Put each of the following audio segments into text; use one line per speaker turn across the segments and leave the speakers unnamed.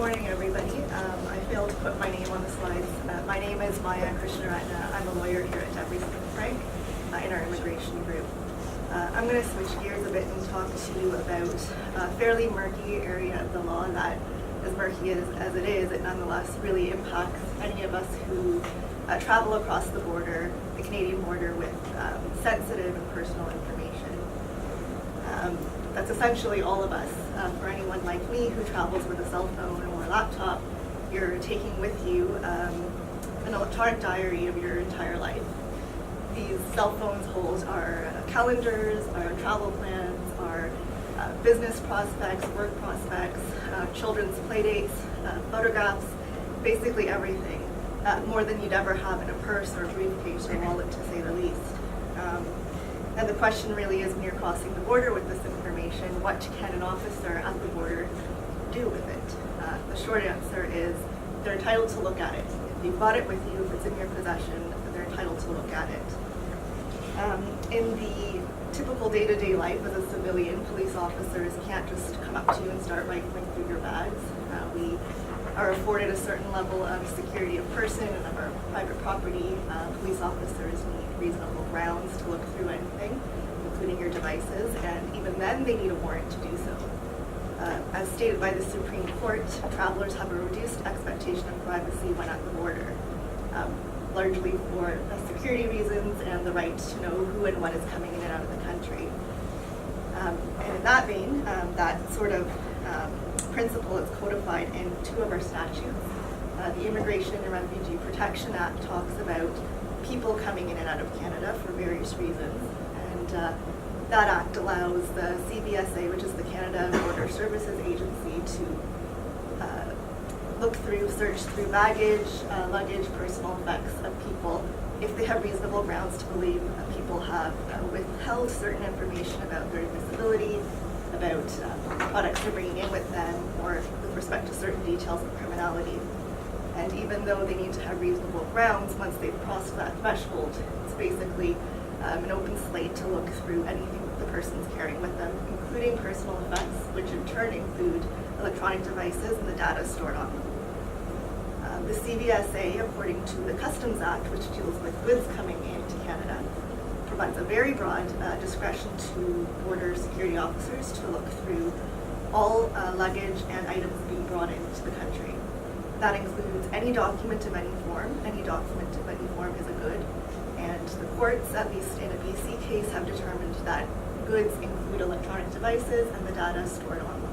Good morning, everybody. I failed to put my name on the slides. My name is Krishnaratne. I'm a lawyer here at Devry in our immigration group. I'm going to switch gears a bit and talk to you about a fairly murky area of the law that, as murky as it is, it nonetheless really impacts any of us who travel across the border, the Canadian border, with sensitive and personal information. That's essentially all of us. For anyone like me who travels with a cell phone or a laptop, you're taking with you an electronic diary of your entire life. These cell phones hold our calendars, our travel plans, our business prospects, work prospects, children's play dates, photographs, basically everything. More than you'd ever have in a purse or briefcase or wallet, to say the least. And the question really is, when you're crossing the border with this information, what can an officer at the border do with it? The short answer is they're entitled to look at it. If you've got it with you, if it's in your possession, they're entitled to look at it. In the typical day-to-day life as a civilian, police officers can't just come up to you and start rifling through your bags. We are afforded a certain level of security of person and of our private property. Police officers need reasonable grounds to look through anything, including your devices, and even then they need a warrant to do so. As stated by the Supreme Court, travelers have a reduced expectation of privacy when at the border, largely for security reasons and the right to know who and what is coming in and out of the country. And in that vein, that sort of principle is codified in two of our statutes. The Immigration and Refugee Protection Act talks about people coming in and out of Canada for various reasons, and that act allows the CBSA, which is the Canada Border Services Agency, to look through, search through baggage, luggage, personal effects of people if they have reasonable grounds to believe people have withheld certain information about their disability, about products they're bringing in with them, or with respect to certain details of criminality. And even though they need to have reasonable grounds, once they've crossed that threshold, it's basically an open slate to look through anything that the person's carrying with them, including personal effects, which in turn include electronic devices and the data stored on them. The CBSA, according to the Customs Act, which deals with goods coming into Canada, provides a very broad discretion to border security officers to look through all luggage and items being brought into the country. That includes any document of any form. Any document of any form is a good. And the courts, at least in a BC case, have determined that goods include electronic devices and the data stored on them.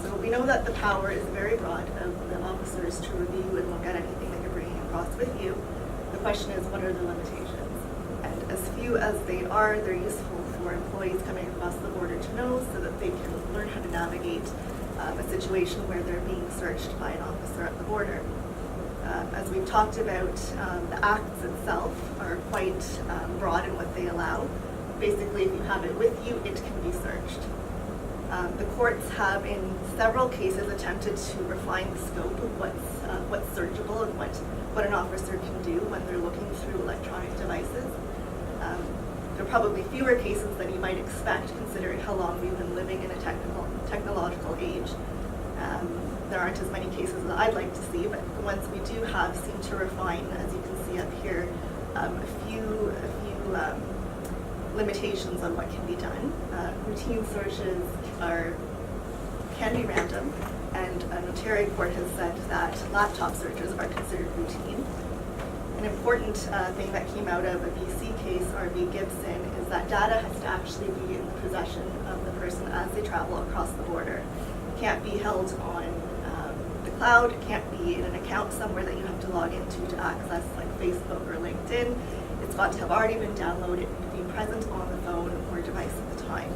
So we know that the power is very broad of the officers to review and look at anything that you're bringing across with you. The question is, what are the limitations? And as few as they are, they're useful for employees coming across the border to know, so that they can learn how to navigate a situation where they're being searched by an officer at the border. As we've talked about, the acts itself are quite broad in what they allow. Basically, if you have it with you, it can be searched. The courts have, in several cases, attempted to refine the scope of what's searchable and what an officer can do when they're looking through electronic devices. There are probably fewer cases than you might expect, considering how long we've been living in a technological age. There aren't as many cases that I'd like to see, but the ones we do have seem to refine, as you can see up here, a few limitations on what can be done. Routine searches can be random, and an Ontario court has said that laptop searches are considered routine. An important thing that came out of a BC case, RV Gibson, is that data has to actually be in the possession of the person as they travel across the border. It can't be held on the cloud, it can't be in an account somewhere that you have to log into to access, like Facebook or LinkedIn. It's got to have already been downloaded and be present on the phone or device at the time.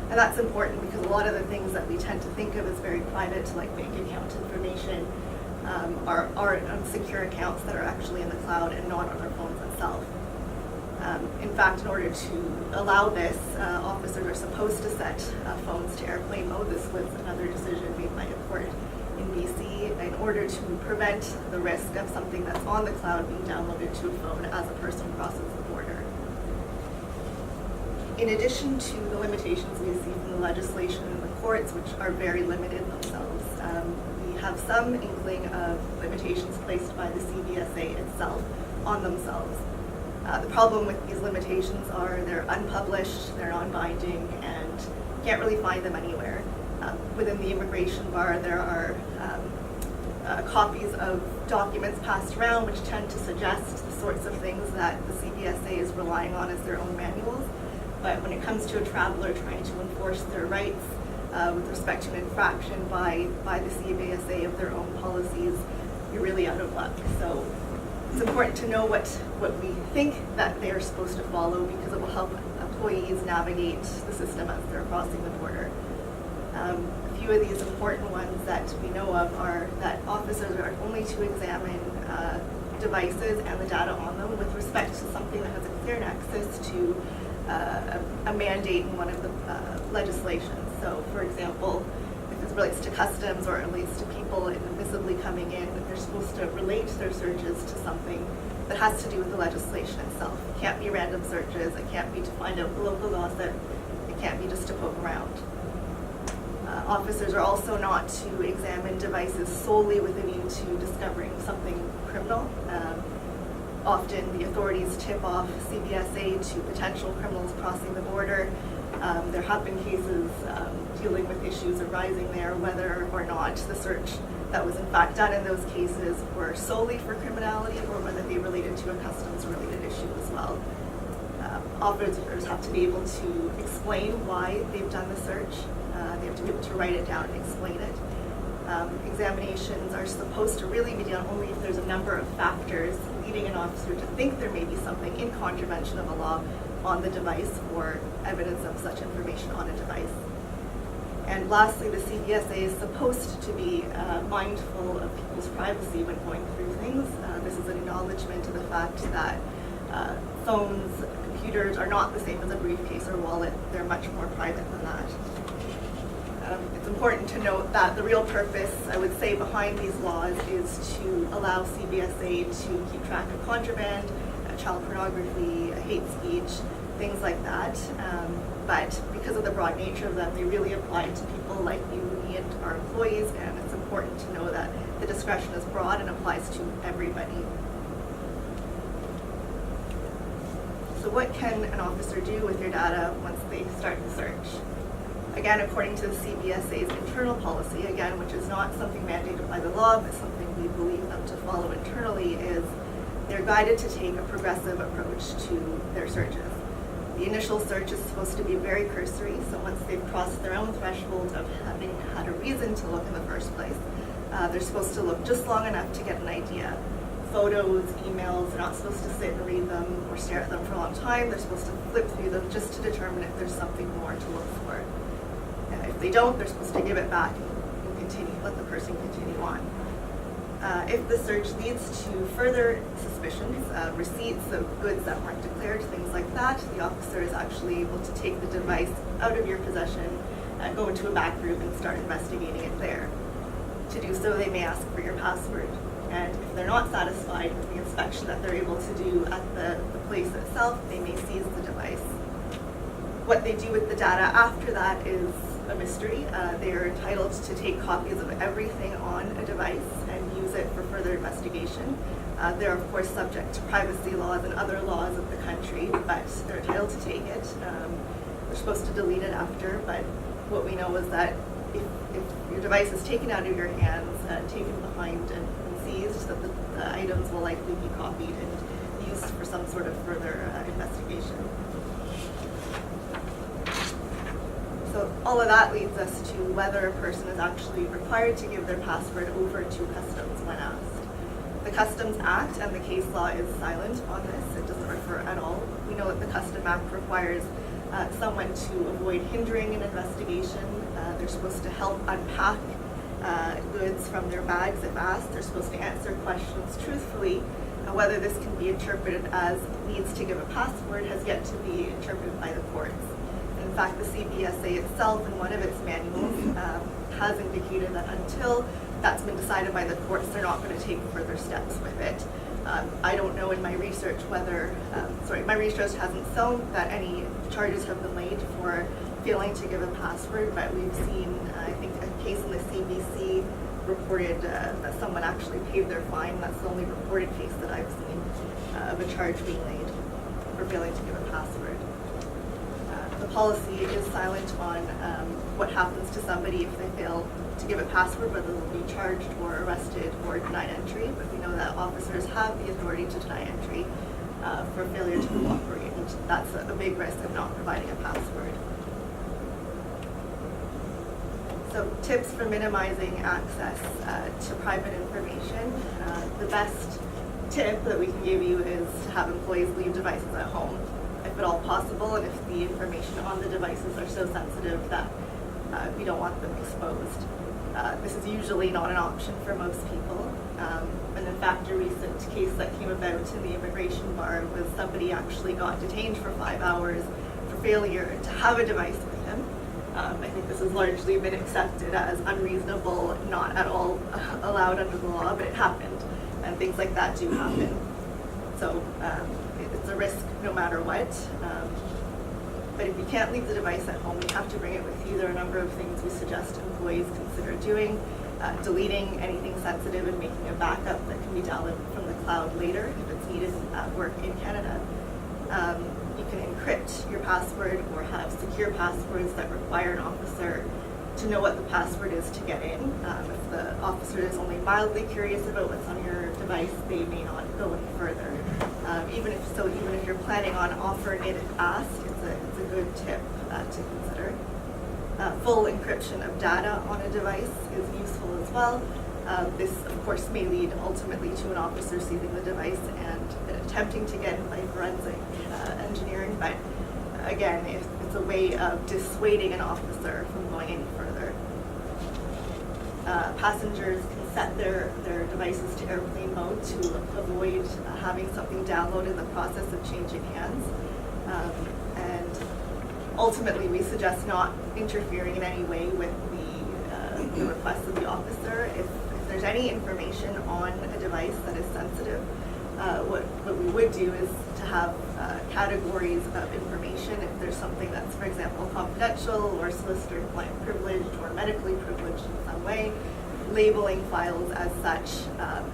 And that's important because a lot of the things that we tend to think of as very private, like bank account information, are on secure accounts that are actually in the cloud and not on our phones itself. In fact, in order to allow this, officers are supposed to set phones to airplane mode. This was another decision made by a court in BC in order to prevent the risk of something that's on the cloud being downloaded to a phone as a person crosses the border. In addition to the limitations we see from the legislation and the courts, which are very limited themselves. We have some inkling of limitations placed by the CBSA itself on themselves. The problem with these limitations are they're unpublished, they're non-binding, and you can't really find them anywhere. Within the immigration bar, there are copies of documents passed around which tend to suggest the sorts of things that the CBSA is relying on as their own manuals. But when it comes to a traveler trying to enforce their rights with respect to an infraction by the CBSA of their own policies, you're really out of luck. So it's important to know what we think that they're supposed to follow, because it will help employees navigate the system as they're crossing the border. A few of these important ones that we know of are that officers are only to examine devices and the data on them with respect to something that has a clear nexus to a mandate in one of the legislations. So, for example, if this relates to customs or it relates to people inadmissibly coming in, they're supposed to relate their searches to something that has to do with the legislation itself. It can't be random searches, it can't be to find out local gossip, it can't be just to poke around. Officers are also not to examine devices solely with a view to discovering something criminal. Often the authorities tip off CBSA to potential criminals crossing the border. There have been cases dealing with issues arising there, whether or not the search that was in fact done in those cases were solely for criminality or whether they related to a customs-related issue as well. Officers have to be able to explain why they've done the search. They have to be able to write it down and explain it. Examinations are supposed to really be done only if there's a number of factors leading an officer to think there may be something in contravention of a law on the device or evidence of such information on a device. And lastly, the CBSA is supposed to be mindful of people's privacy when going through things. This is an acknowledgement of the fact that phones, computers are not the same as a briefcase or wallet. They're much more private than that. It's important to note that the real purpose, I would say, behind these laws is to allow CBSA to keep track of contraband, child pornography, hate speech, things like that. But because of the broad nature of them, they really apply to people like you, me, and our employees, and it's important to know that the discretion is broad and applies to everybody. So what can an officer do with your data once they start the search? Again, according to the CBSA's internal policy, again, which is not something mandated by the law, but something we believe them to follow internally, is they're guided to take a progressive approach to their searches. The initial search is supposed to be very cursory, so once they've crossed their own threshold of having had a reason to look in the first place, they're supposed to look just long enough to get an idea. Photos, emails, they're not supposed to sit and read them or stare at them for a long time. They're supposed to flip through them just to determine if there's something more to look for. If they don't, they're supposed to give it back and continue, let the person continue on. If the search leads to further suspicions, receipts of goods that weren't declared, things like that, the officer is actually able to take the device out of your possession, go into a back room and start investigating it there. To do so, they may ask for your password. And if they're not satisfied with the inspection that they're able to do at the place itself, they may seize the device. What they do with the data after that is a mystery. They are entitled to take copies of everything on a device and use it for further investigation. They're of course subject to privacy laws and other laws of the country, but they're entitled to take it. They're supposed to delete it after, but what we know is that if your device is taken out of your hands, taken behind and seized, that the items will likely be copied and used for some sort of further investigation. So all of that leads us to whether a person is actually required to give their password over to customs when asked. The Customs Act and the case law is silent on this. It doesn't refer at all. We know that the Customs Act requires someone to avoid hindering an investigation. They're supposed to help unpack goods from their bags if asked. They're supposed to answer questions truthfully. Whether this can be interpreted as needs to give a password has yet to be interpreted by the courts. In fact, the CBSA itself, in one of its manuals, has indicated that until that's been decided by the courts, they're not going to take further steps with it. I don't know in my research whether, my research hasn't shown that any charges have been laid for failing to give a password, but we've seen, I think, a case in the CBC reported that someone actually paid their fine. That's the only reported case that I've seen of a charge being laid for failing to give a password. The policy is silent on what happens to somebody if they fail to give a password, whether they'll be charged or arrested or denied entry, but we know that officers have the authority to deny entry for failure to cooperate, and that's a big risk of not providing a password. So tips for minimizing access to private information. The best tip that we can give you is to have employees leave devices at home, if at all possible, and if the information on the devices are so sensitive that we don't want them exposed. This is usually not an option for most people. And in fact, a recent case that came about in the immigration bar was somebody actually got detained for 5 hours for failure to have a device with him. I think this has largely been accepted as unreasonable, not at all allowed under the law, but it happened, and things like that do happen. So it's a risk no matter what. But if you can't leave the device at home, you have to bring it with you. There are a number of things we suggest employees consider doing. Deleting anything sensitive and making a backup that can be downloaded from the cloud later if it's needed at work in Canada. You can encrypt your password or have secure passwords that require an officer to know what the password is to get in. If the officer is only mildly curious about what's on your device, they may not go any further. Even if you're planning on offering it if asked, it's a good tip to consider. Full encryption of data on a device is useful as well. This, of course, may lead ultimately to an officer seizing the device and attempting to get it by forensic engineering, but again, it's a way of dissuading an officer from going any further. Passengers can set their devices to airplane mode to avoid having something downloaded in the process of changing hands. And ultimately, we suggest not interfering in any way with the request of the officer. If there's any information on a device that is sensitive, what we would do is to have categories of information. If there's something that's, for example, confidential or solicitor-client privileged or medically privileged in some way, labeling files as such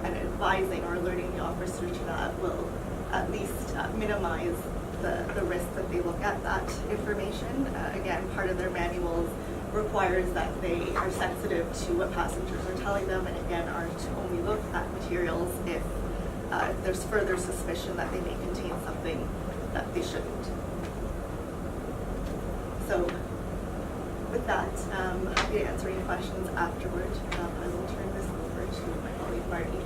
and advising or alerting the officer to that will at least minimize the risk that they look at that information. Again, part of their manuals requires that they are sensitive to what passengers are telling them, and again, are to only look at materials if there's further suspicion that they may contain something that they shouldn't. So with that, I'm happy to answer any questions afterward. I will turn this over to my colleague Marty.